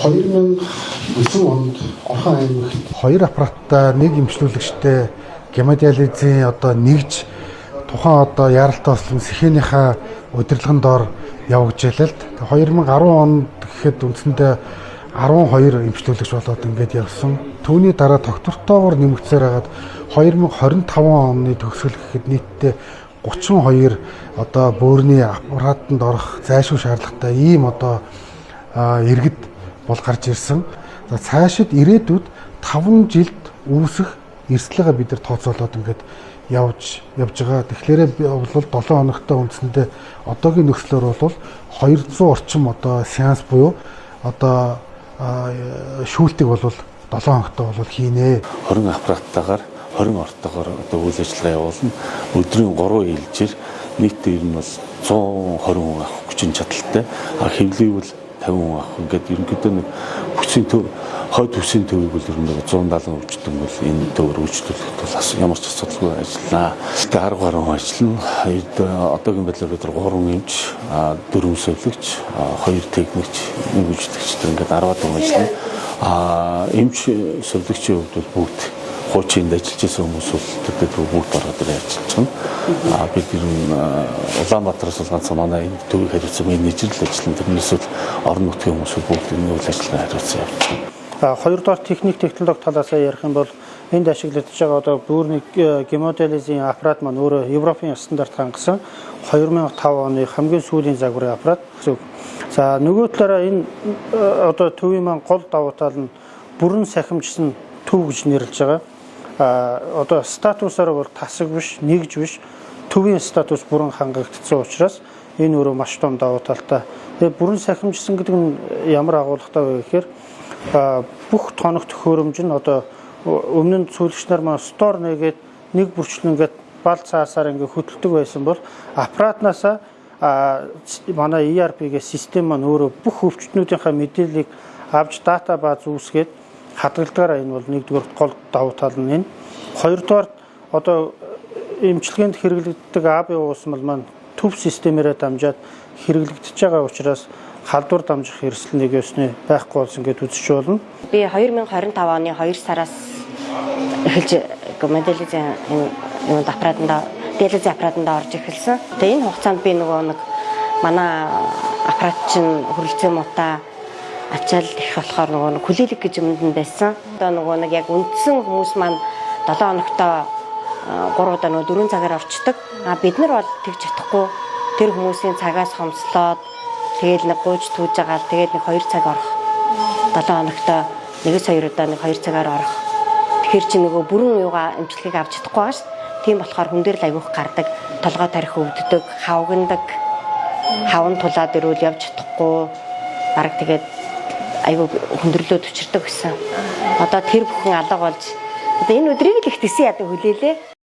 2009 онд Орхон аймагт 2 аппараттай нэг эмчлүүлэгчтэй гемодиализын одоо нэгж тухайн одоо яаралтай ослон сэхэнийхээ удирдлагын доор явагдажээ л. 2010 онд гэхэд үндсэндээ 12 эмчлүүлэгч болоод ингээд явсан. Түүний дараа доктортойгоор нэмэгдсээр хагаад 2025 оны төгсгөл гэхэд нийтдээ 32 одоо бөөрийн аппаратанд орох зайлшгүй шаардлагатай ийм одоо иргэд бол гарч ирсэн. За цаашид ирээдүйд 5 жилд үүсэх эрсдлэгээ бид нар тооцоолоод ингээд явж байгаа. Тэгэхээр бол 7 хоногтой үндсэндээ одоогийн нөхцлөөр бол 200 орчим одоо сеанс буюу одоо шүүлтийг бол 7 хоногтой бол хийнэ. 20 аппараттайгаар 20 ортойгоор одоо үйл ажиллагаа явуулна. Өдрийн 3 ээлжээр нийтдээ ер нь бол 120 хүн авах хүчин чадалтай. Хэвлийвэл 50 хүн авах. Ингээд ерөнхийдөө нэг хүчийн төв, хойд хүчийн төвийг бол ер нь 170 өвчтөн бол энэ төвөр үйлчлүүлэхэд бол ямар ч асуудалгүй ажиллана. Тэгээд 10 гаруй хүн ажиллана. Одоогийн байдлаар бид 3 эмч, 4 сувлагч, 2 техникч, 1 үйлчлэгч ингээд 10 хүн ажиллана. Эмч сувлагчийн хувьд бол бүгд хуучинд ажиллаж байсан хүмүүс бол бүгд ороод ирээд ажиллаж байна. Бид ер нь Улаанбаатараас бол ганцхан манай энэ төвийг хариуцсан менежер л ажиллана. Тэрнээс бол орон нутгийн хүмүүс бүгд энэ үйл ажиллагаа хариуцсан явж байна. Хоёрдугаар техник технологи талаас ярих юм бол энд ашиглагдж байгаа одоо бөөрийн гемодиализын аппарат маань өөрөө Европын стандарт хангасан 2005 оны хамгийн сүүлийн загварын аппарат. За нөгөө талаараа энэ одоо төвийн маань гол давуу тал нь бүрэн сахимжсан төв гэж нэрлэж байгаа. Одоо статусаар бол тасаг биш, нэгж биш, төвийн статус бүрэн хангагдсан учраас энэ өөрөө маш том давуу талтай. Тэгээ бүрэн сахимжсан гэдэг нь ямар агуулгатай вэ гэхээр бүх тоног төхөөрөмж нь одоо өмнө нь сүүлэгч нар маань стор нэгээд нэг бүрчлэн ингээд бал цаасаар ингээд хөдөлдөг байсан бол аппаратнаасаа манай ERP-гээ систем маань өөрөө бүх өвчтнүүдийнхээ мэдээллийг авч дата бааз үүсгээд хадгалдагаараа энэ бол нэгдүгээр гол давуу тал нь энэ. Хоёрдугаар одоо эмчилгээнд хэрэглэгддэг АБ уусмал маань төв системээрээ дамжаад хэрэглэгдэж байгаа учраас халдвар дамжих эрсдэл нэг ёсны байхгүй болсон гэдээ үзэж байна. Би 2025 оны 2 сараас эхэлж гемодиализын энэ аппаратанд орж эхэлсэн. Тэгээ энэ хугацаанд би нөгөө нэг манай аппарат чинь хөрөлцөө муутай ачаал их болохоор нөгөө хүлээлэг гэж юмд байсан. Одоо нөгөө нэг яг үндсэн хүмүүс маань 7 хоногтой 3 удаа нөгөө 4 цагаар орчдөг. Бид нар бол тэгж чадахгүй. Тэр хүмүүсийн цагаас хомслоод тэгээд нэг гууж түүж байгаа. Тэгээд нэг 2 цаг орох. 7 хоногтой 1-2 удаа нэг 2 цагаар орох. Тэгэхээр чи нөгөө бүрэн юугаа эмчилгээг авч чадахгүй байгаа ш. Тийм болохоор хүн дээр л айгүйх гардаг. Толгой тарих өвддөг, хавгандаг. Хавн тулаад ирвэл явж чадахгүй. Бараг тэгээд айгүй хүндрэлөө төчөрдөг гэсэн. Одоо тэр бүхэн алга болж одоо энэ өдрийг л их тэсэн яадаг хүлээлээ.